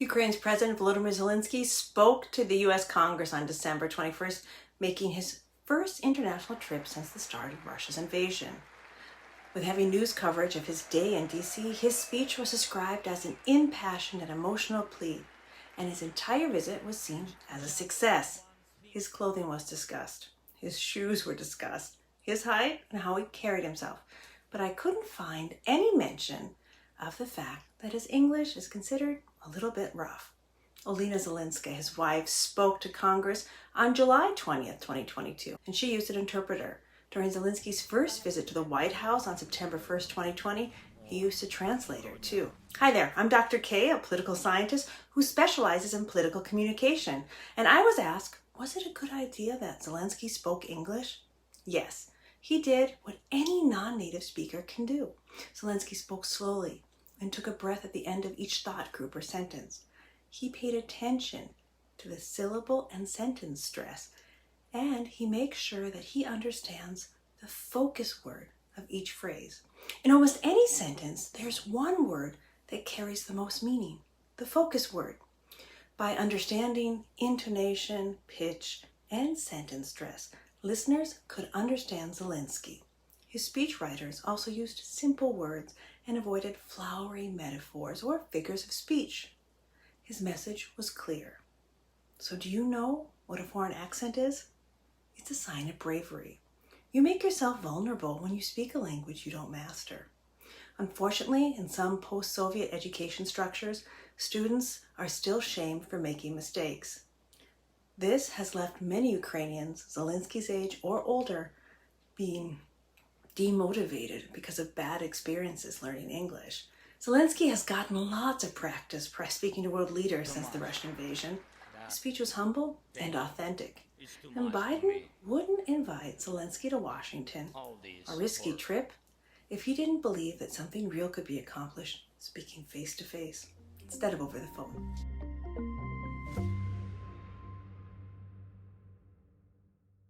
Ukraine's President Volodymyr Zelensky spoke to the U.S. Congress on December 21st, making his first international trip since the start of Russia's invasion. With heavy news coverage of his day in D.C., his speech was described as an impassioned and emotional plea, and his entire visit was seen as a success. His clothing was discussed. His shoes were discussed. His height and how he carried himself. But I couldn't find any mention of the fact that his English is considered a little bit rough. Olena Zelensky, his wife, spoke to Congress on July 20th, 2022, and she used an interpreter. During Zelensky's first visit to the White House on September 1st, 2020, he used a translator too. Hi there, I'm Dr. K, a political scientist who specializes in political communication, and I was asked, was it a good idea that Zelensky spoke English? Yes, he did what any non-native speaker can do. Zelensky spoke slowly and took a breath at the end of each thought group or sentence. He paid attention to the syllable and sentence stress, and he makes sure that he understands the focus word of each phrase. In almost any sentence, there's one word that carries the most meaning, the focus word. By understanding intonation, pitch, and sentence stress, listeners could understand Zelensky. His speechwriters also used simple words and avoided flowery metaphors or figures of speech. His message was clear. So do you know what a foreign accent is? It's a sign of bravery. You make yourself vulnerable when you speak a language you don't master. Unfortunately, in some post-Soviet education structures, students are still shamed for making mistakes. This has left many Ukrainians, Zelensky's age or older, being demotivated because of bad experiences learning English. Zelensky has gotten lots of practice speaking to world leaders since the Russian invasion. His speech was humble and authentic. And Biden wouldn't invite Zelensky to Washington, a risky trip, if he didn't believe that something real could be accomplished speaking face to face instead of over the phone.